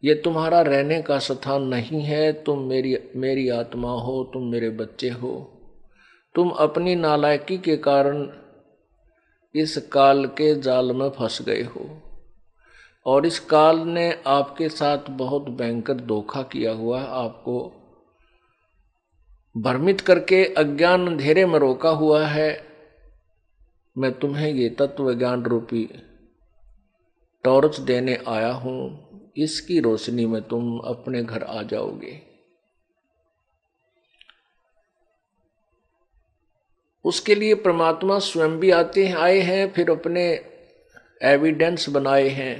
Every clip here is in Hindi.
ये तुम्हारा रहने का स्थान नहीं है। तुम मेरी आत्मा हो, तुम मेरे बच्चे हो। तुम अपनी नालायकी के कारण इस काल के जाल में फंस गए हो और इस काल ने आपके साथ बहुत भयंकर धोखा किया हुआ है। आपको भ्रमित करके अज्ञान अंधेरे में रोका हुआ है। मैं तुम्हें ये तत्व ज्ञान रूपी टॉर्च देने आया हूं। इसकी रोशनी में तुम अपने घर आ जाओगे। उसके लिए परमात्मा स्वयं भी आए हैं, फिर अपने एविडेंस बनाए हैं,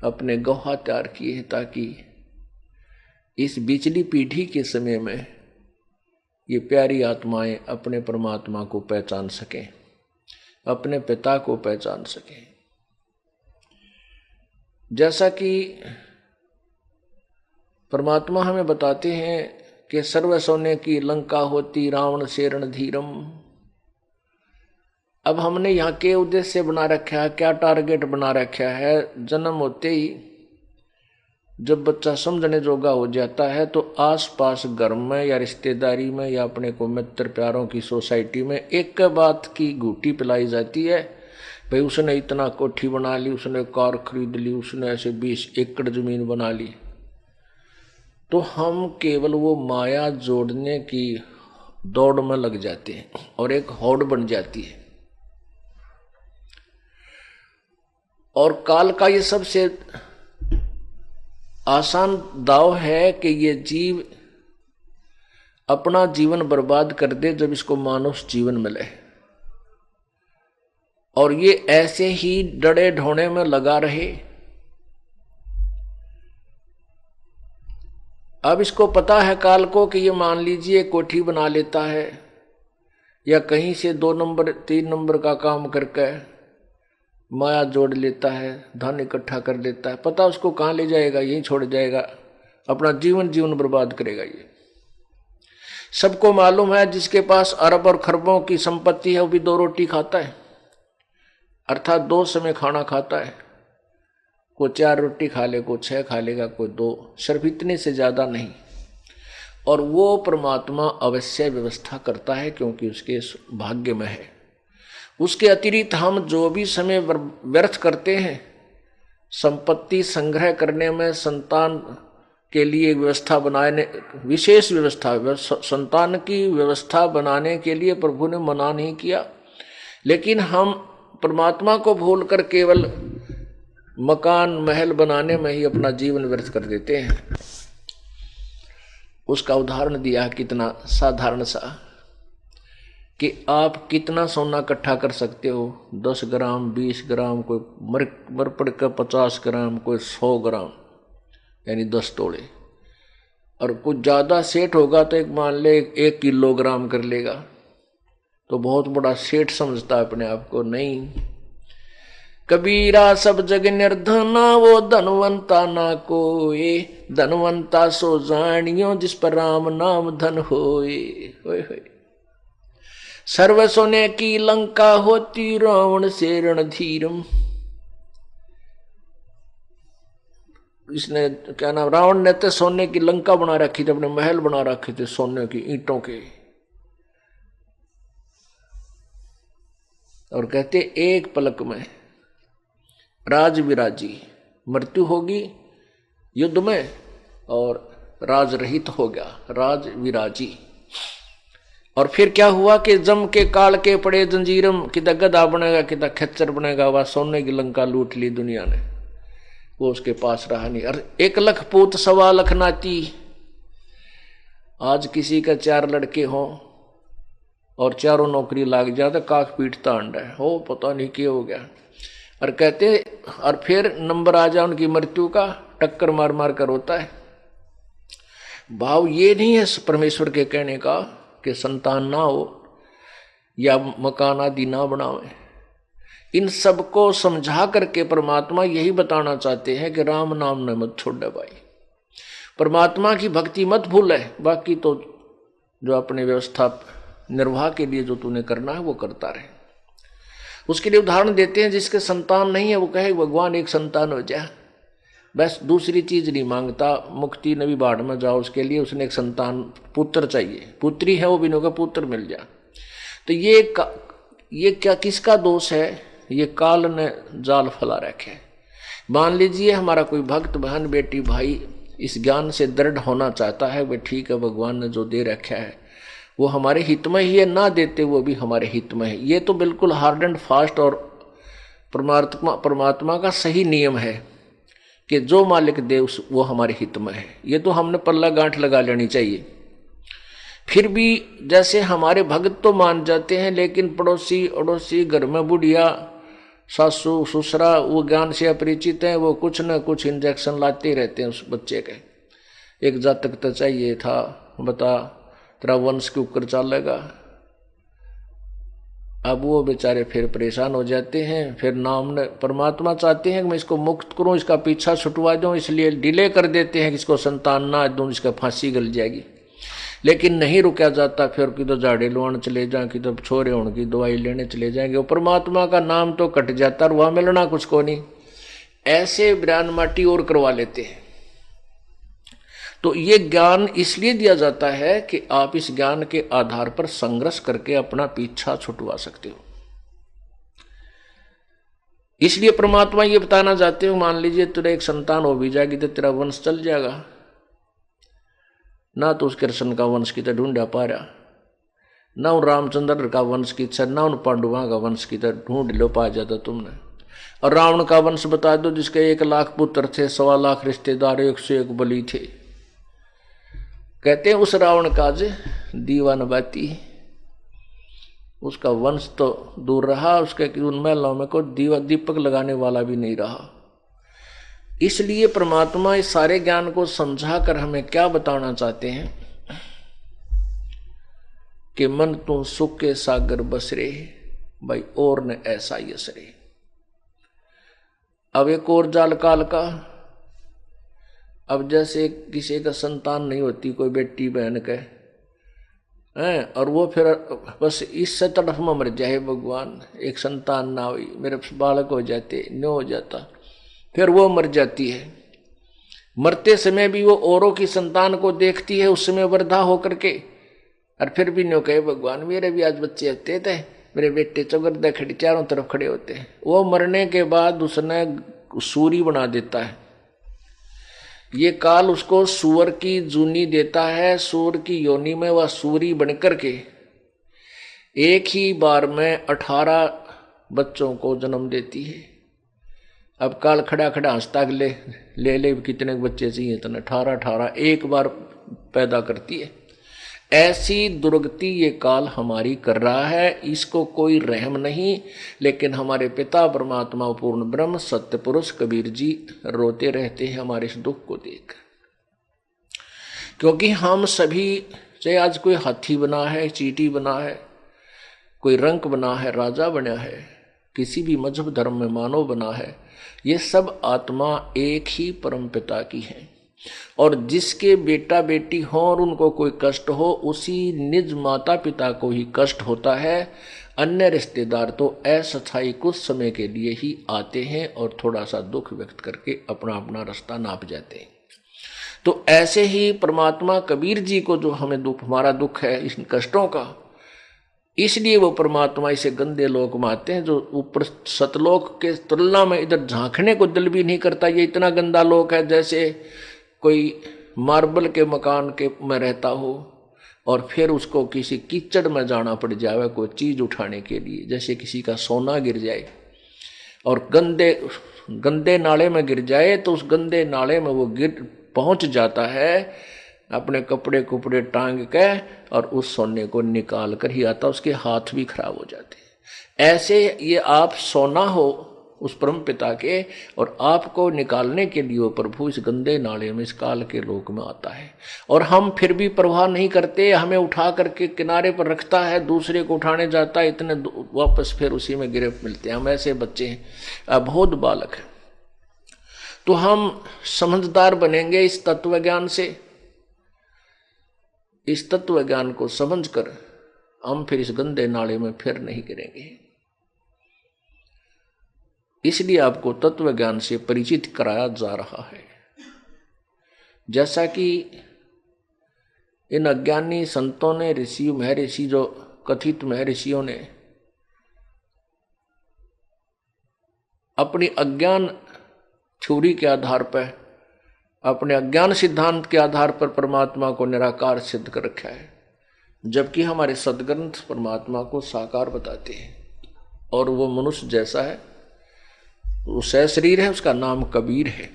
अपने गवाह तैयार किए हैं, ताकि इस बिचली पीढ़ी के समय में ये प्यारी आत्माएं अपने परमात्मा को पहचान सकें, अपने पिता को पहचान सकें। जैसा कि परमात्मा हमें बताते हैं कि सर्व सोने की लंका होती रावण से रणधीरम। अब हमने यहाँ के उद्देश्य बना रखा है, क्या टारगेट बना रखा है? जन्म होते ही जब बच्चा समझने जोगा हो जाता है तो आसपास घर में या रिश्तेदारी में या अपने को मित्र प्यारों की सोसाइटी में एक बात की घूटी पिलाई जाती है, भाई उसने इतना कोठी बना ली, उसने कार खरीद ली, उसने ऐसे 20 एकड़ जमीन बना ली। तो हम केवल वो माया जोड़ने की दौड़ में लग जाते हैं और एक होड़ बन जाती है। और काल का ये सबसे आसान दाव है कि ये जीव अपना जीवन बर्बाद कर दे जब इसको मानुष जीवन मिले, और ये ऐसे ही डरे ढोने में लगा रहे। अब इसको पता है काल को कि ये मान लीजिए कोठी बना लेता है या कहीं से 2 नंबर 3 नंबर का काम करके माया जोड़ लेता है, धन इकट्ठा कर लेता है, पता उसको कहाँ ले जाएगा, यहीं छोड़ जाएगा, अपना जीवन बर्बाद करेगा। ये सबको मालूम है, जिसके पास अरब और खरबों की संपत्ति है वो भी 2 रोटी खाता है, अर्थात 2 समय खाना खाता है। कोई 4 रोटी खा ले, कोई 6 खा लेगा, कोई 2, सिर्फ इतने से ज्यादा नहीं। और वो परमात्मा अवश्य व्यवस्था करता है क्योंकि उसके भाग्य में है। उसके अतिरिक्त हम जो भी समय व्यर्थ करते हैं संपत्ति संग्रह करने में, संतान के लिए व्यवस्था बनाने, विशेष व्यवस्था, संतान की व्यवस्था बनाने के लिए प्रभु ने मना नहीं किया, लेकिन हम परमात्मा को भूलकर केवल मकान महल बनाने में ही अपना जीवन व्यर्थ कर देते हैं। उसका उदाहरण दिया कितना साधारण सा, कि आप कितना सोना इकट्ठा कर सकते हो, 10 ग्राम 20 ग्राम, कोई मर पड़ कर 50 ग्राम, कोई 100 ग्राम, यानी 10 तोड़े। और कुछ ज्यादा सेठ होगा तो एक मान ले 1 किलोग्राम कर लेगा, तो बहुत बड़ा सेठ समझता है अपने आप को। नहीं, कबीरा सब जग निर्धना, वो धनवंता ना कोई, धनवंता सो जानियो जिस पर राम नाम धन होए। होए सर्व सोने की लंका होती रावण से रणधीरम। इसने क्या नाम, रावण ने तो सोने की लंका बना रखी थी, अपने महल बना रखे थे सोने की ईंटों के, और कहते एक पलक में राज विराजी, मृत्यु होगी युद्ध में और राज रहित हो गया, राज विराजी। और फिर क्या हुआ कि जम के काल के पड़े जंजीरम, कितना गधा बनेगा कितना खच्चर बनेगा, वह सोने की लंका लूट ली दुनिया ने, वो उसके पास रहा नहीं। और 1 लाख पूत 1.25 लाख नाती। आज किसी का 4 लड़के हों और चारों नौकरी लाग जाए तो काक पीटता अंडा है, हो पता नहीं क्या हो गया। और कहते, और फिर नंबर आ जाए उनकी मृत्यु का, टक्कर मार मार कर होता है। भाव ये नहीं है परमेश्वर के कहने का कि संतान ना हो या मकान आदि ना बनावे। इन सबको समझा करके परमात्मा यही बताना चाहते हैं कि राम नाम ने मत छोड़ भाई, परमात्मा की भक्ति मत भूले, बाकी तो जो अपने व्यवस्था निर्वाह के लिए जो तूने करना है वो करता रहे। उसके लिए उदाहरण देते हैं, जिसके संतान नहीं है वो कहे भगवान एक संतान हो जाए, बस दूसरी चीज नहीं मांगता, मुक्ति नबी बाढ़ में जाओ, उसके लिए उसने एक संतान पुत्र चाहिए, पुत्री है वो भी नहीं होगा, पुत्र मिल जाए। तो ये क्या किसका दोष है? ये काल ने जाल फैला रखे। मान लीजिए हमारा कोई भक्त बहन बेटी भाई इस ज्ञान से दृढ़ होना चाहता है, वे ठीक है, भगवान ने जो दे रखा है वो हमारे हित में ही है, ना देते वो भी हमारे हित में है। ये तो बिल्कुल हार्ड एंड फास्ट और परमात्मा का सही नियम है कि जो मालिक दे वो हमारे हित में है। ये तो हमने पल्ला गांठ लगा लेनी चाहिए। फिर भी जैसे हमारे भक्त तो मान जाते हैं, लेकिन पड़ोसी अड़ोसी घर में बुढ़िया सासू ससुरा वो ज्ञान से अपरिचित हैं, वो कुछ न कुछ इंजेक्शन लाते रहते हैं उस बच्चे के। एक जातक तो चाहिए था, बता तेरा वंश के ऊपर चलेगा। अब वो बेचारे फिर परेशान हो जाते हैं। फिर नाम ने परमात्मा चाहते हैं कि मैं इसको मुक्त करूं, इसका पीछा छुटवा दूं, इसलिए डिले कर देते हैं कि इसको संतान ना दूं, इसका फांसी गल जाएगी। लेकिन नहीं रुका जाता, फिर कि तो झाड़े लुआन चले जाए, कि तो छोरे होने की दवाई लेने चले जाएंगे। परमात्मा का नाम तो कट जाता और वहां मिलना कुछ को नहीं। ऐसे ब्रान माटी और करवा लेते हैं। तो ये ज्ञान इसलिए दिया जाता है कि आप इस ज्ञान के आधार पर संघर्ष करके अपना पीछा छुटवा सकते हो। इसलिए परमात्मा ये बताना चाहते हो, मान लीजिए तेरा एक संतान हो भी जाएगी तो तेरा वंश चल जाएगा ना। तो उस कृष्ण का वंश की तरह ढूंढा पा रहा, ना उन रामचंद्र का वंश की इच्छा, ना उन पांडुआ का वंश की तरह ढूंढ लो पा जाता तुमने। और रावण का वंश बता दो जिसके 1 लाख पुत्र थे, 1.25 लाख रिश्तेदार, 101 बलि थे। कहते हैं उस रावण का आज दीवान बाती, उसका वंश तो दूर रहा, उसके उन महलों में को दीपक लगाने वाला भी नहीं रहा। इसलिए परमात्मा इस सारे ज्ञान को समझा कर हमें क्या बताना चाहते हैं कि मन तू सुख के सागर बसरे, भाई और न ऐसा यसरे। अब एक और जाल काल का। अब जैसे किसी का संतान नहीं होती, कोई बेटी बहन के हैं, और वो फिर बस इससे तड़फ में मर जाए, भगवान एक संतान ना हुई, मेरे बालक हो जाते, न हो जाता, फिर वो मर जाती है। मरते समय भी वो औरों की संतान को देखती है, उस समय वृद्धा होकर के, और फिर भी न्यों कहे भगवान मेरे भी आज बच्चे होते थे, मेरे बेटे चौगरदा खड़े चारों तरफ खड़े होते हैं। वो मरने के बाद उसने सूरी बना देता है। ये काल उसको सूअर की जूनी देता है, सूअर की योनि में वह सूरी बनकर के एक ही बार में 18 बच्चों को जन्म देती है। अब काल खड़ा खड़ा हंसता ले कितने बच्चे चाहिए, इतने 18 एक बार पैदा करती है। ऐसी दुर्गति ये काल हमारी कर रहा है, इसको कोई रहम नहीं। लेकिन हमारे पिता परमात्मा पूर्ण ब्रह्म सत्य पुरुष कबीर जी रोते रहते हैं हमारे इस दुख को देख, क्योंकि हम सभी, चाहे आज कोई हाथी बना है, चींटी बना है, कोई रंक बना है, राजा बना है, किसी भी मजहब धर्म में मानव बना है, ये सब आत्मा एक ही परम पिता की है। और जिसके बेटा बेटी हो और उनको कोई कष्ट हो, उसी निज माता पिता को ही कष्ट होता है। अन्य रिश्तेदार तो अस्थायी कुछ समय के लिए ही आते हैं और थोड़ा सा दुख व्यक्त करके अपना अपना रास्ता नाप जाते हैं। तो ऐसे ही परमात्मा कबीर जी को जो हमें दुख, हमारा दुख है इन कष्टों का, इसलिए वो परमात्मा इसे गंदे लोक में आते हैं, जो ऊपर सतलोक के तुलना में इधर झांकने को दिल भी नहीं करता। ये इतना गंदा लोक है जैसे कोई मार्बल के मकान के में रहता हो और फिर उसको किसी कीचड़ में जाना पड़ जाए कोई चीज उठाने के लिए, जैसे किसी का सोना गिर जाए और गंदे नाले में गिर जाए, तो उस गंदे नाले में वो पहुंच जाता है अपने कपड़े कुपड़े टांग के और उस सोने को निकाल कर ही आता, उसके हाथ भी खराब हो जाते हैं। ऐसे ये आप सोना हो उस परम पिता के, और आपको निकालने के लिए वो प्रभु इस गंदे नाले में, इस काल के लोक में आता है। और हम फिर भी परवाह नहीं करते, हमें उठा करके किनारे पर रखता है, दूसरे को उठाने जाता है, इतने वापस फिर उसी में गिरे मिलते हैं। हम ऐसे बच्चे हैं, अबोध बालक हैं। तो हम समझदार बनेंगे इस तत्व ज्ञान से। इस तत्व ज्ञान को समझकर हम फिर इस गंदे नाले में फिर नहीं गिरेंगे। इसलिए आपको तत्व ज्ञान से परिचित कराया जा रहा है। जैसा कि इन अज्ञानी संतों ने, ऋषि महर्षि, जो कथित महर्षियों ने अपनी अज्ञान थ्योरी के आधार पर, अपने अज्ञान सिद्धांत के आधार पर परमात्मा को निराकार सिद्ध कर रखा है, जबकि हमारे सदग्रंथ परमात्मा को साकार बताते हैं। और वो मनुष्य जैसा है, वो सशरीर है, उसका नाम कबीर है।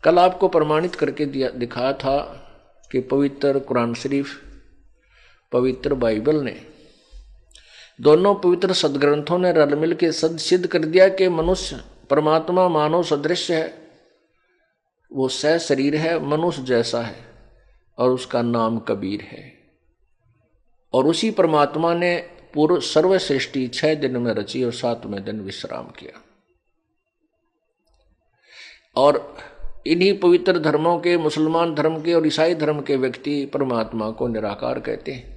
कल आपको प्रमाणित करके दिखाया था कि पवित्र कुरान शरीफ, पवित्र बाइबल ने, दोनों पवित्र सदग्रंथों ने रल मिल के सिद्ध कर दिया कि मनुष्य परमात्मा मानव सदृश है, वो सशरीर है, मनुष्य जैसा है, और उसका नाम कबीर है। और उसी परमात्मा ने पूर्व सर्व सृष्टि 6 दिन में रची और 7वें दिन विश्राम किया। और इन्हीं पवित्र धर्मों के, मुसलमान धर्म के और ईसाई धर्म के व्यक्ति परमात्मा को निराकार कहते हैं।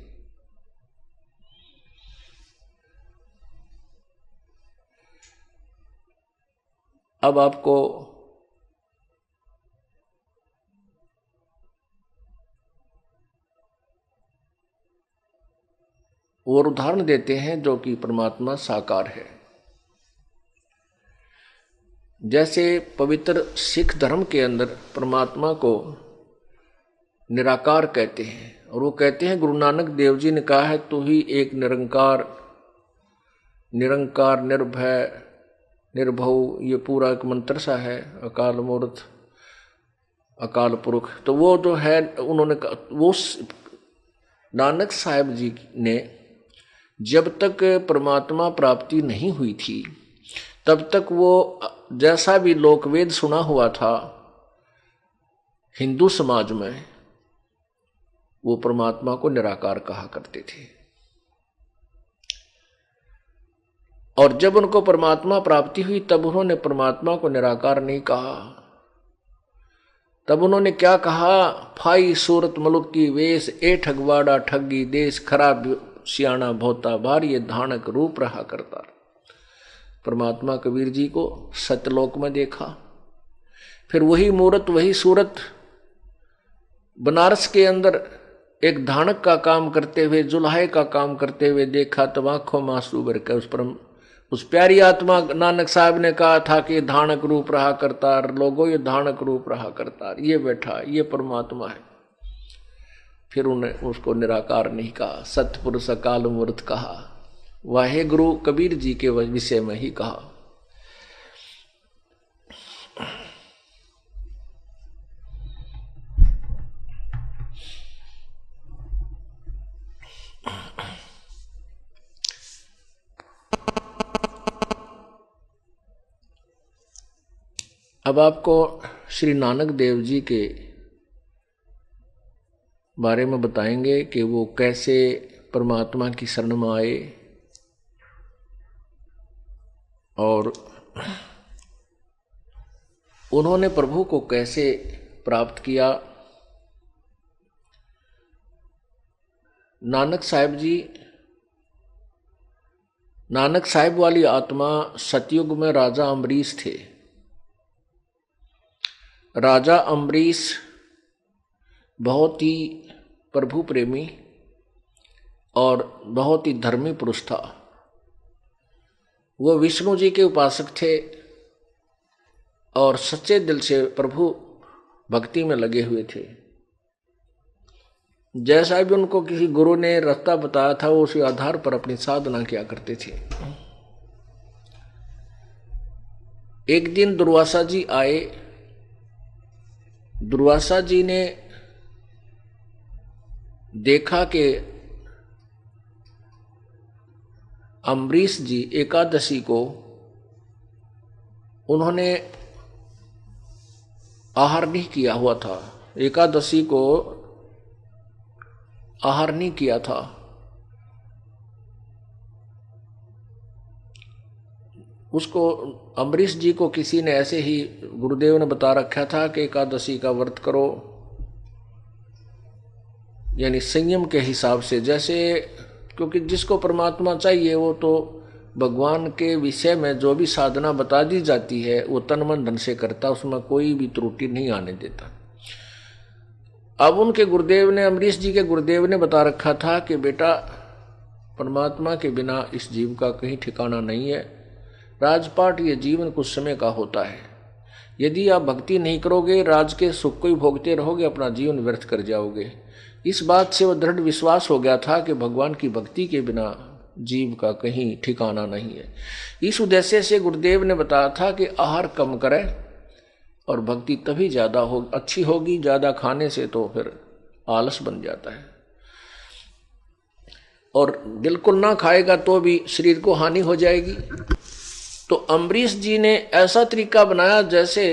अब आपको और उदाहरण देते हैं जो कि परमात्मा साकार है। जैसे पवित्र सिख धर्म के अंदर परमात्मा को निराकार कहते हैं, और वो कहते हैं, गुरु नानक देव जी ने कहा है, तू ही एक निरंकार, निरंकार, निर्भय, निर्भव, ये पूरा एक मंत्र सा है, अकाल मूर्त, अकाल पुरख। तो वो जो है, उन्होंने वो नानक साहब जी ने जब तक परमात्मा प्राप्ति नहीं हुई थी, तब तक वो जैसा भी लोकवेद सुना हुआ था हिंदू समाज में, वो परमात्मा को निराकार कहा करते थे। और जब उनको परमात्मा प्राप्ति हुई, तब उन्होंने परमात्मा को निराकार नहीं कहा। तब उन्होंने क्या कहा? फाई सूरत मुलुक की वेश, ए ठगवाड़ा ठगी देश, खराब सियाणा भोता भार, ये धानक रूप रहा करता। परमात्मा कबीर जी को सत्यलोक में देखा, फिर वही मूर्त, वही सूरत बनारस के अंदर एक धानक का काम करते हुए, जुल्हे का काम करते हुए देखा। तब आंखों में आंसू भर के उस प्यारी आत्मा नानक साहब ने कहा था कि धानक रूप रहा करतार, लोगों ये धानक रूप रहा करतार, ये बैठा, ये परमात्मा है। फिर उन्हें उसको निराकार नहीं कहा, सतपुरुष अकाल मूर्त कहा, वाहे गुरु कबीर जी के विषय में ही कहा। अब आपको श्री नानक देव जी के बारे में बताएंगे कि वो कैसे परमात्मा की शरण में आए और उन्होंने प्रभु को कैसे प्राप्त किया। नानक साहिब वाली आत्मा सतयुग में राजा अम्बरीश थे। राजा अम्बरीश बहुत ही प्रभु प्रेमी और बहुत ही धर्मी पुरुष था। वो विष्णु जी के उपासक थे और सच्चे दिल से प्रभु भक्ति में लगे हुए थे। जैसा भी उनको किसी गुरु ने रास्ता बताया था, वो उसी आधार पर अपनी साधना किया करते थे। एक दिन दुर्वासा जी आए। दुर्वासा जी ने देखा कि अम्बरीश जी एकादशी को उन्होंने आहार नहीं किया हुआ था, एकादशी को आहार नहीं किया था। उसको अम्बरीश जी को किसी ने ऐसे ही गुरुदेव ने बता रखा था कि एकादशी का व्रत करो, यानी संयम के हिसाब से, जैसे क्योंकि जिसको परमात्मा चाहिए वो तो भगवान के विषय में जो भी साधना बता दी जाती है वो तन मन धन से करता, उसमें कोई भी त्रुटि नहीं आने देता। अब उनके गुरुदेव ने, अम्बरीश जी के गुरुदेव ने बता रखा था कि बेटा परमात्मा के बिना इस जीव का कहीं ठिकाना नहीं है। राजपाट ये जीवन कुछ समय का होता है, यदि आप भक्ति नहीं करोगे, राज के सुख को ही भोगते रहोगे, अपना जीवन व्यर्थ कर जाओगे। इस बात से वह दृढ़ विश्वास हो गया था कि भगवान की भक्ति के बिना जीव का कहीं ठिकाना नहीं है। इस उद्देश्य से गुरुदेव ने बताया था कि आहार कम करें और भक्ति तभी ज्यादा अच्छी होगी। ज्यादा खाने से तो फिर आलस बन जाता है, और बिल्कुल ना खाएगा तो भी शरीर को हानि हो जाएगी। तो अम्बरीश जी ने ऐसा तरीका बनाया जैसे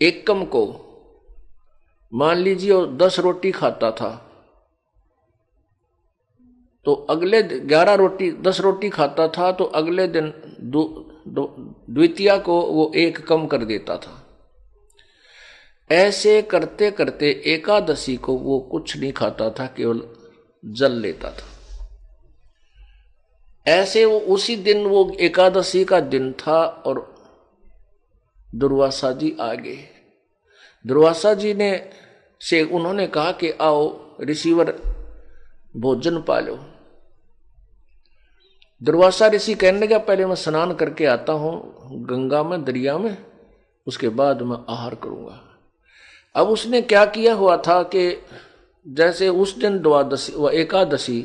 एकम को मान लीजिए 10 रोटी खाता था, तो अगले 10 रोटी खाता था, तो अगले दिन द्वितीया को वो 1 कम कर देता था। ऐसे करते करते एकादशी को वो कुछ नहीं खाता था, केवल जल लेता था। ऐसे वो उसी दिन, वो एकादशी का दिन था और दुर्वासा जी आ गए। दुर्वासा जी से उन्होंने कहा कि आओ ऋषिवर भोजन पालो। दुर्वासा ऋषि कहने लगा पहले मैं स्नान करके आता हूं गंगा में, दरिया में, उसके बाद मैं आहार करूंगा। अब उसने क्या किया हुआ था कि जैसे उस दिन द्वादशी व एकादशी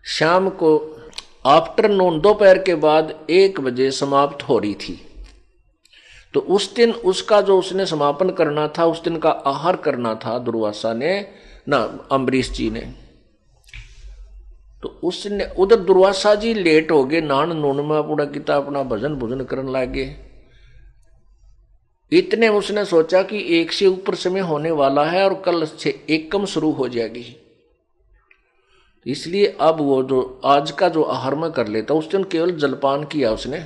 शाम को आफ्टरनून, दोपहर के बाद 1 बजे समाप्त हो रही थी, तो उस दिन उसका जो उसने समापन करना था, उस दिन का आहार करना था दुर्वासा ने ना अम्बरीश जी ने। तो उसने उधर दुर्वासा जी लेट हो गए, नान नून में पूरा किता अपना भजन भोजन करने लगे। इतने उसने सोचा कि 1 से ऊपर समय होने वाला है और कल से 1 कम शुरू हो जाएगी, इसलिए अब वो जो आज का जो आहार में कर लेता, उस दिन केवल जलपान किया उसने,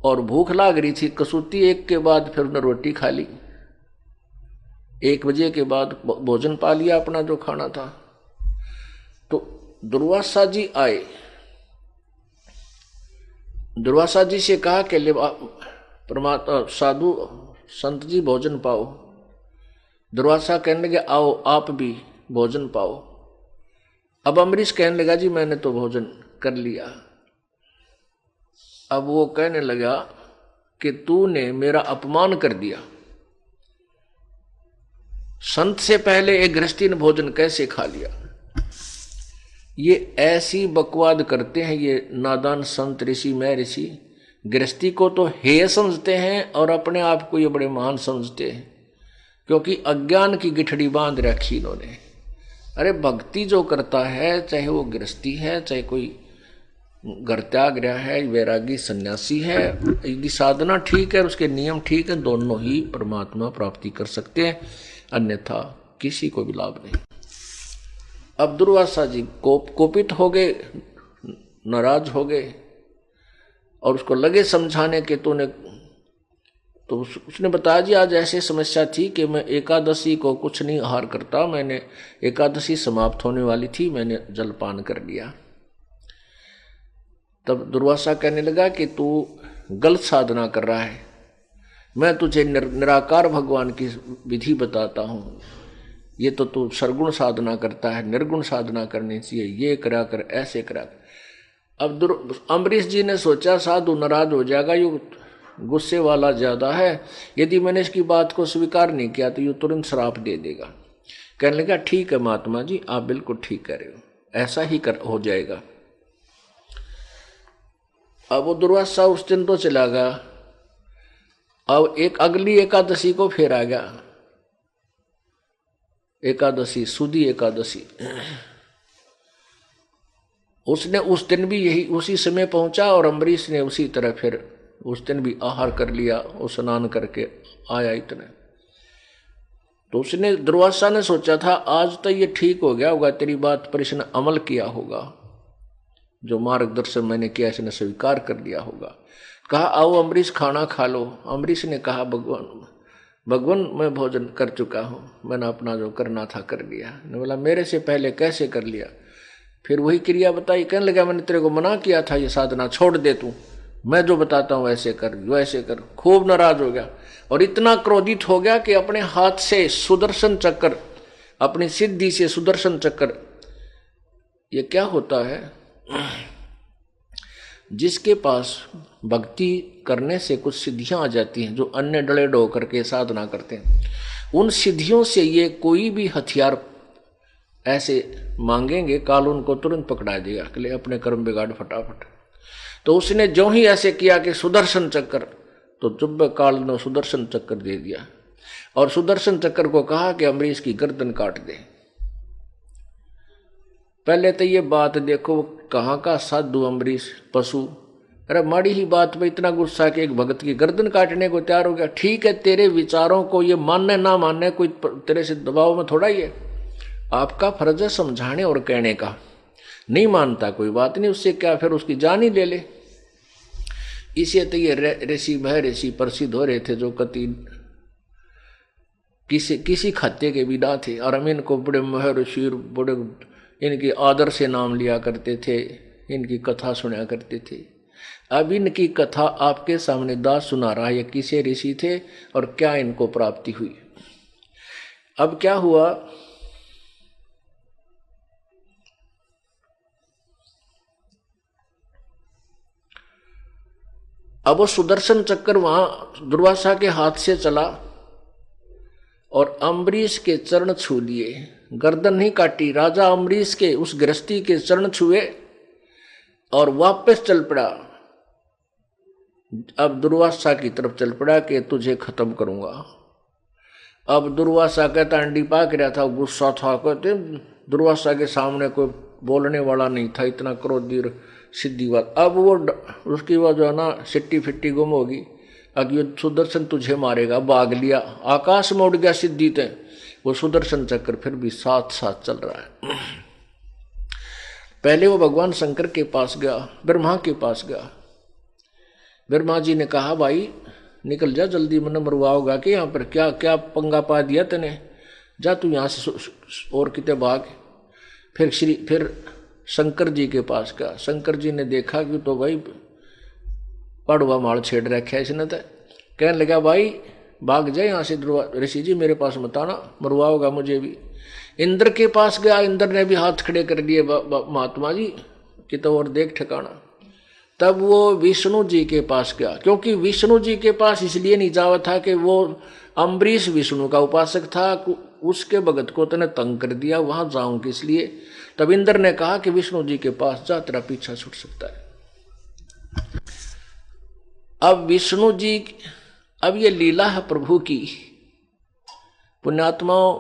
और भूख लाग रही थी कसूती 1 के बाद, फिर उसने रोटी खा ली। 1 बजे के बाद भोजन पा लिया अपना जो खाना था। तो दुर्वासा जी आए, दुर्वासा जी से कहा कि परमात्मा साधु संत जी भोजन पाओ। दुर्वासा कहने लगे आओ आप भी भोजन पाओ। अब अम्बरीश कहने लगा जी मैंने तो भोजन कर लिया। अब वो कहने लगा कि तूने मेरा अपमान कर दिया, संत से पहले एक गृहस्थी ने भोजन कैसे खा लिया। ये ऐसी बकवाद करते हैं ये नादान संत ऋषि, मैं ऋषि, गृहस्थी को तो हेय समझते हैं और अपने आप को ये बड़े महान समझते हैं, क्योंकि अज्ञान की गिठड़ी बांध रखी इन्होंने। अरे भक्ति जो करता है, चाहे वो गृहस्थी है, चाहे कोई घर त्याग रहा है, वैरागी सन्यासी है, यदि साधना ठीक है, उसके नियम ठीक है, दोनों ही परमात्मा प्राप्ति कर सकते हैं, अन्यथा किसी को भी लाभ नहीं। अब दुर्वासा जी कोपित हो गए, नाराज हो गए, और उसको लगे समझाने के तो उसने बताया जी आज ऐसी समस्या थी कि मैं एकादशी को कुछ नहीं आहार करता, मैंने एकादशी समाप्त होने वाली थी, मैंने जलपान कर लिया। तब दुर्वासा कहने लगा कि तू गलत साधना कर रहा है, मैं तुझे निराकार भगवान की विधि बताता हूँ, ये तो तू सरगुण साधना करता है, निर्गुण साधना करनी चाहिए, ये करा कर, ऐसे करा कर। अब अम्बरीश जी ने सोचा साधु नाराज हो जाएगा, ये गुस्से वाला ज्यादा है, यदि मैंने इसकी बात को स्वीकार नहीं किया तो ये तुरंत श्राप दे देगा। कहने लगा ठीक है महात्मा जी, आप बिल्कुल ठीक कह रहे हो, ऐसा ही हो जाएगा। अब वो दुर्वासा उस दिन तो चला गया। अब एक अगली एकादशी को फिर आ गया, एकादशी सुदी एकादशी। उसने उस दिन भी यही उसी समय पहुंचा और अम्बरीश ने उसी तरह फिर उस दिन भी आहार कर लिया और स्नान करके आया इतने। तो उसने दुर्वासा ने सोचा था आज तो ये ठीक हो गया होगा, तेरी बात पर इसने अमल किया होगा, जो मार्गदर्शन मैंने किया इसने स्वीकार कर लिया होगा। कहा आओ अम्बरीश खाना खा लो। अम्बरीश ने कहा भगवान भगवान मैं भोजन कर चुका हूँ, मैंने अपना जो करना था कर लिया। ने बोला मेरे से पहले कैसे कर लिया? फिर वही क्रिया बताई। कहने लगा मैंने तेरे को मना किया था ये साधना छोड़ दे तू, मैं जो बताता हूँ वैसे कर वैसे कर। खूब नाराज हो गया और इतना क्रोधित हो गया कि अपने हाथ से सुदर्शन चक्र, अपनी सिद्धि से सुदर्शन चक्र, ये क्या होता है, जिसके पास भक्ति करने से कुछ सिद्धियां आ जाती हैं, जो अन्य डले डो करके साधना करते हैं, उन सिद्धियों से ये कोई भी हथियार ऐसे मांगेंगे, काल उनको तुरंत पकड़ा देगा कि ले अपने कर्म बिगाड़ फटाफट। तो उसने जो ही ऐसे किया कि सुदर्शन चक्र, तो जुब्बे काल ने सुदर्शन चक्र दे दिया और सुदर्शन चक्र को कहा कि अम्बरीश की गर्दन काट दे। पहले तो ये बात देखो, कहाँ का साधु अम्बरीश पशु, अरे माड़ी ही बात पे इतना गुस्सा कि एक भगत की गर्दन काटने को तैयार हो गया। ठीक है, तेरे विचारों को ये मानने ना मानने कोई तेरे से दबाव में थोड़ा ही है, आपका फर्ज है समझाने और कहने का। नहीं मानता कोई बात नहीं, उससे क्या, फिर उसकी जान ही ले ले। इसे तो ये ऋषि भय ऋषि प्रसिद्ध हो रहे थे जो कति किसी खत्ते के बिना थे, और हम इनको बड़े महर्षि बड़े इनकी आदर से नाम लिया करते थे, इनकी कथा सुना करते थे। अब इनकी कथा आपके सामने दास सुना रहा है, ये किसे ऋषि थे और क्या इनको प्राप्ति हुई। अब क्या हुआ, अब वो सुदर्शन चक्र वहां दुर्वासा के हाथ से चला और अम्बरीश के चरण छू लिए, गर्दन नहीं काटी। राजा अम्बरीश के उस गृहस्थी के चरण छुए और वापस चल पड़ा। अब दुर्वासा की तरफ चल पड़ा कि तुझे खत्म करूंगा। अब दुर्वासा कहता अंडी पाक रहा था, गुस्सा था, कहते दुर्वासा के सामने कोई बोलने वाला नहीं था, इतना क्रोधी सिद्धि बात। अब वो उसकी वह जो है ना सिट्टी फिट्टी गुम होगी, अब ये सुदर्शन तुझे मारेगा, भाग लिया, आकाश में उड़ गया सिद्धि ते। वो सुदर्शन चक्र फिर भी साथ साथ चल रहा है। पहले वो भगवान शंकर के पास गया, ब्रह्मा के पास गया। ब्रह्मा जी ने कहा भाई निकल जा जल्दी, मन मरवाओगा कि यहाँ पर क्या क्या पंगा पा दिया तने, जा तू यहाँ से और कितने भाग। फिर शंकर जी के पास गया। शंकर जी ने देखा कि तो भाई पड़वा माल छेड़ रखा है इसने, तो कहने लगा भाई भाग जाए यहाँ से, ऋषि जी मेरे पास मत आना, मरवाओगा मुझे भी। इंद्र के पास गया, इंद्र ने भी हाथ खड़े कर दिए, महात्मा जी कि तो और देख ठिकाना। तब वो विष्णु जी के पास गया, क्योंकि विष्णु जी के पास इसलिए नहीं जावा था कि वो अम्बरीश विष्णु का उपासक था, उसके भगत को तने तंग कर दिया, वहां जाऊं किस लिए। तब इंद्र ने कहा कि विष्णु जी के पास जा, तेरा पीछा छूट सकता है। अब विष्णु जी, अब ये लीला है प्रभु की। पुण्यात्माओं,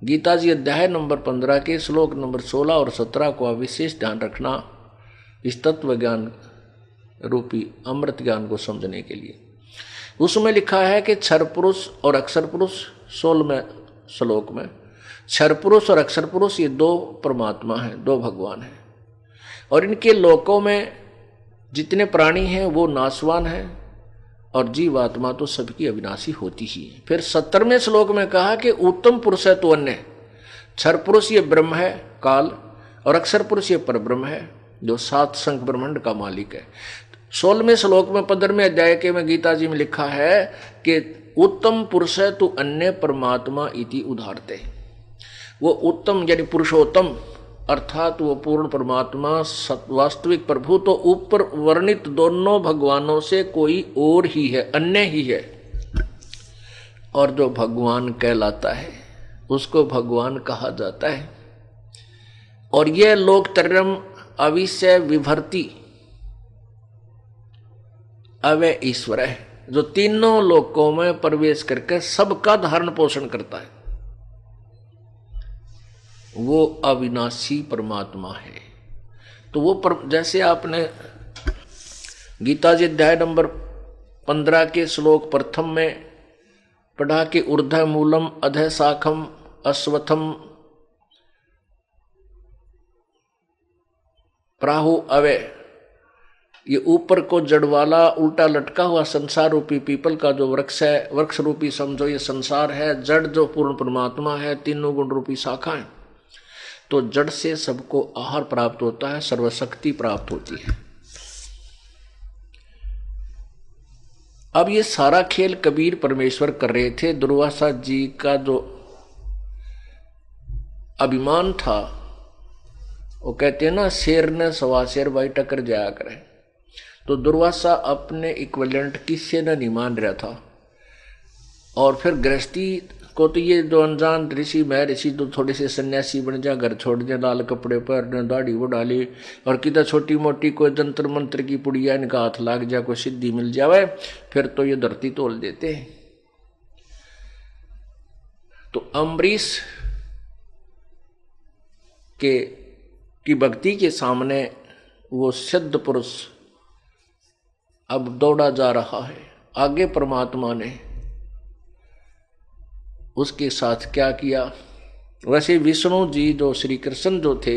गीता जी अध्याय नंबर 15 के श्लोक नंबर 16 और 17 को विशेष ध्यान रखना, इस तत्व ज्ञान रूपी अमृत ज्ञान को समझने के लिए। उसमें लिखा है कि क्षर पुरुष और अक्षर पुरुष, 16वें श्लोक में क्षर पुरुष और अक्षर पुरुष ये दो परमात्मा हैं, दो भगवान हैं, और इनके लोकों में जितने प्राणी हैं वो नाशवान हैं और जीवात्मा तो सबकी अविनाशी होती ही है। फिर 17वें श्लोक में कहा कि उत्तम पुरुष है तो अन्य, क्षर पुरुष ये ब्रह्म है काल, और अक्षर पुरुष ये परब्रह्म है जो 7 शंख ब्रह्मांड का मालिक है। 16वें श्लोक में 15वें अध्याय के में गीता जी में लिखा है कि उत्तम पुरुष है तो अन्य परमात्मा इति उदाहरते। वो उत्तम यानी पुरुषोत्तम अर्थात वो पूर्ण परमात्मा वास्तविक प्रभु तो ऊपर वर्णित दोनों भगवानों से कोई और ही है, अन्य ही है। और जो भगवान कहलाता है उसको भगवान कहा जाता है। और यह लोकत्रयम् अविषय विभर्ति अवय ईश्वर है, जो तीनों लोकों में प्रवेश करके सबका धारण पोषण करता है, वो अविनाशी परमात्मा है। तो वो जैसे आपने गीता जी अध्याय नंबर 15 के श्लोक प्रथम में पढ़ा कि ऊर्ध्व मूलम अधः शाखम अश्वत्थम प्राहु अवय, ये ऊपर को जड़ वाला उल्टा लटका हुआ संसार रूपी पीपल का जो वृक्ष है, वृक्ष रूपी समझो ये संसार है, जड़ जो पूर्ण परमात्मा है, तीनों गुण रूपी शाखाएं। तो जड़ से सबको आहार प्राप्त होता है, सर्वशक्ति प्राप्त होती है। अब ये सारा खेल कबीर परमेश्वर कर रहे थे। दुर्वासा जी का जो अभिमान था, वो कहते हैं ना, शेर ने सवा शेर भाई टक्कर जाया करे। तो दुर्वासा अपने इक्विवेलेंट किससे न नहीं मान रहा था। और फिर गृहस्थी को तो ये जो अनजान ऋषि महर्षि तो थोड़े से सन्यासी बन जा, घर छोड़ दे, लाल कपड़े पहने, दाढ़ी बढ़ा ली, और किधर छोटी मोटी कोई जंतर मंत्र की पुड़िया इनका हाथ लाग जा, कोई सिद्धि मिल जावे, फिर तो ये धरती तोल देते हैं। तो अम्बरीश की भक्ति के सामने वो सिद्ध पुरुष अब दौड़ा जा रहा है। आगे परमात्मा ने उसके साथ क्या किया। वैसे विष्णु जी जो श्री कृष्ण जो थे,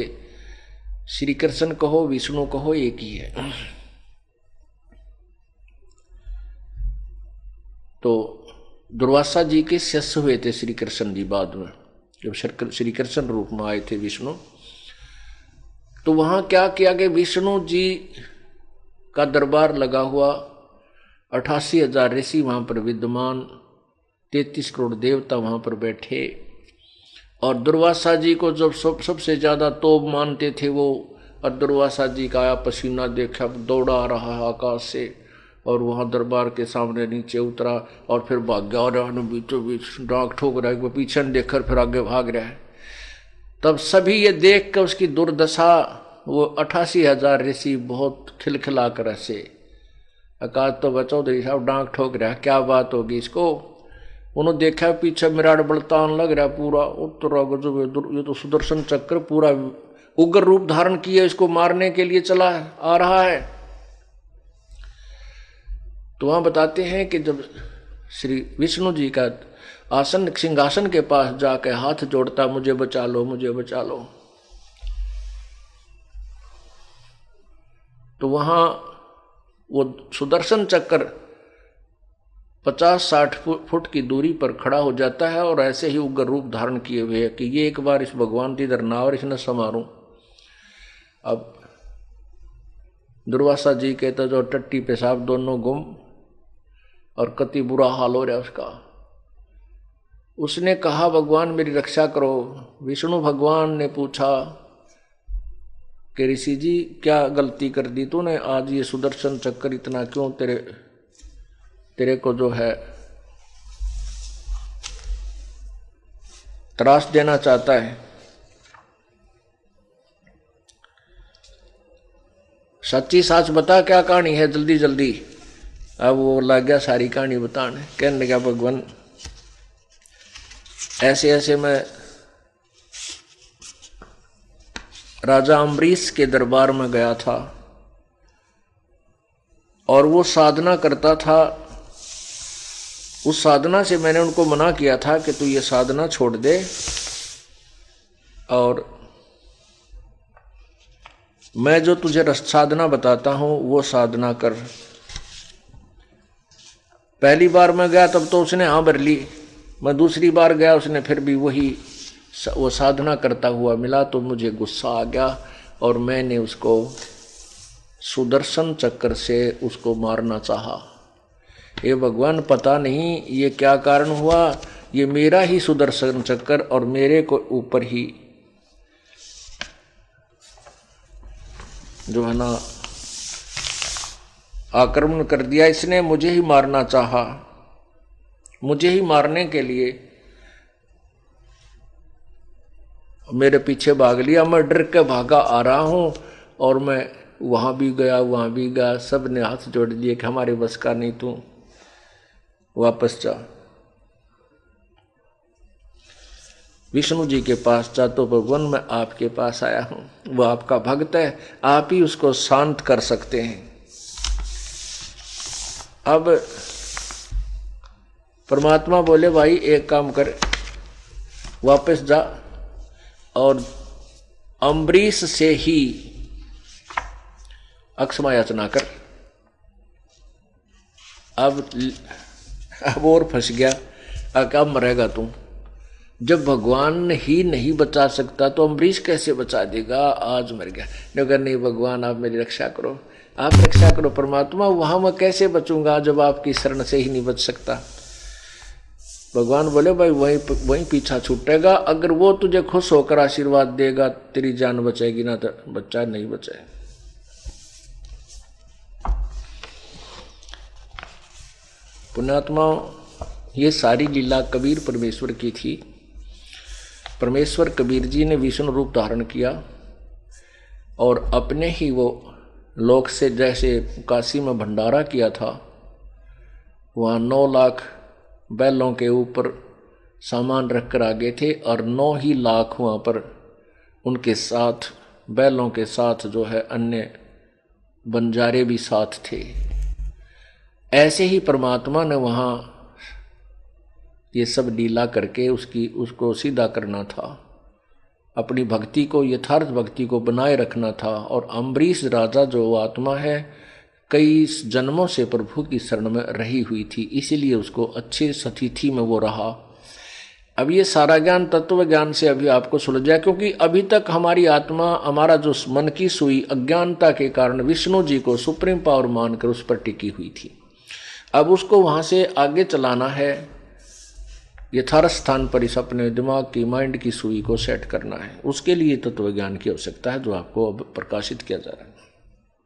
श्री कृष्ण कहो विष्णु कहो एक ही है। तो दुर्वासा जी के शिष्य हुए थे श्री कृष्ण जी बाद में, जब श्री कृष्ण रूप में आए थे विष्णु। तो वहां क्या किया कि विष्णु जी का दरबार लगा हुआ, 88,000 ऋषि वहां पर विद्यमान, 33 करोड़ देवता वहां पर बैठे। और दुर्वासा जी को जब सबसे ज्यादा तोब मानते थे वो, और दुर्वासा जी का आया पसीना देखा, दौड़ा आ रहा है आकाश से, और वहां दरबार के सामने नीचे उतरा और फिर भाग गया, और बीचों बीच डांग ठोक रहा है, वो पीछे देखकर फिर आगे भाग रहा है। तब सभी ये देख कर उसकी दुर्दशा, वो 88,000 ऋषि बहुत खिलखिला कर हंसे। अकाश तो बचो चौधरी साहब डांग ठोक रहा है, क्या बात होगी इसको। उन्होंने देखा पीछे मिराट बलतान लग रहा पूरा, उत्तरा गजब, ये तो सुदर्शन चक्र पूरा उग्र रूप धारण किए, इसको मारने के लिए चला आ रहा है। तो वहां बताते हैं कि जब श्री विष्णु जी का आसन सिंहासन के पास जाकर हाथ जोड़ता, मुझे बचा लो, मुझे बचा लो, तो वहां वो सुदर्शन चक्र 50-60 फुट की दूरी पर खड़ा हो जाता है, और ऐसे ही उग्र रूप धारण किए हुए है कि ये एक बार इस भगवान की इधर ना और इसने समारूं। अब दुर्वासा जी के तो जो टट्टी पेशाब दोनों गुम, और कति बुरा हाल हो रहा है उसका। उसने कहा भगवान मेरी रक्षा करो। विष्णु भगवान ने पूछा कि ऋषि जी क्या गलती कर दी तूने, आज ये सुदर्शन चक्कर इतना क्यों तेरे को जो है त्रास देना चाहता है। सच्ची साच बता, क्या कहानी है, जल्दी जल्दी। अब वो लग गया सारी कहानी बताने, कहने लगा भगवान ऐसे ऐसे मैं राजा अम्बरीश के दरबार में गया था, और वो साधना करता था। उस साधना से मैंने उनको मना किया था कि तू ये साधना छोड़ दे, और मैं जो तुझे साधना बताता हूं वो साधना कर। पहली बार मैं गया तब तो उसने हाँ भर ली, मैं दूसरी बार गया उसने फिर भी वो साधना करता हुआ मिला, तो मुझे गुस्सा आ गया, और मैंने उसको सुदर्शन चक्र से उसको मारना चाहा। ये भगवान पता नहीं ये क्या कारण हुआ, ये मेरा ही सुदर्शन चक्र और मेरे को ऊपर ही जो है ना आक्रमण कर दिया। इसने मुझे ही मारना चाहा, मुझे ही मारने के लिए मेरे पीछे भाग लिया। मैं डर के भागा आ रहा हूं, और मैं वहां भी गया वहां भी गया, सब ने हाथ जोड़ दिए कि हमारे बस का नहीं, तू वापस जा, विष्णु जी के पास जा। तो भगवान मैं आपके पास आया हूं, वो आपका भक्त है, आप ही उसको शांत कर सकते हैं। अब परमात्मा बोले भाई एक काम कर, वापस जा और अम्बरीश से ही अक्षमा याचना कर। अब और फंस गया। कब मरेगा तू? जब भगवान ही नहीं बचा सकता तो अम्बरीश कैसे बचा देगा? आज मर गया। नहीं भगवान आप मेरी रक्षा करो, आप रक्षा करो परमात्मा, वहां मैं कैसे बचूंगा जब आपकी शरण से ही नहीं बच सकता। भगवान बोले भाई वहीं पीछा छूटेगा। अगर वो तुझे खुश होकर आशीर्वाद देगा तेरी जान बचेगी, ना तो बच्चा नहीं बचे। पुण्यात्मा, ये सारी लीला कबीर परमेश्वर की थी। परमेश्वर कबीर जी ने विष्णु रूप धारण किया और अपने ही वो लोक से, जैसे काशी में भंडारा किया था, वहाँ 9 लाख बैलों के ऊपर सामान रखकर आगे थे और 9 ही लाख वहाँ पर उनके साथ, बैलों के साथ जो है अन्य बंजारे भी साथ थे। ऐसे ही परमात्मा ने वहाँ ये सब लीला करके उसको सीधा करना था, अपनी भक्ति को, यथार्थ भक्ति को बनाए रखना था। और अम्बरीश राजा जो आत्मा है कई जन्मों से प्रभु की शरण में रही हुई थी, इसीलिए उसको अच्छे सतिथि में वो रहा। अब ये सारा ज्ञान तत्व ज्ञान से अभी आपको सुलझा, क्योंकि अभी तक हमारी आत्मा, हमारा जो मन की सुई अज्ञानता के कारण विष्णु जी को सुप्रीम पावर मानकर उस पर टिकी हुई थी। अब उसको वहां से आगे चलाना है, यथार्थ स्थान पर इस अपने दिमाग की, माइंड की सुई को सेट करना है। उसके लिए तत्व ज्ञान की आवश्यकता है, जो आपको अब प्रकाशित किया जा रहा है।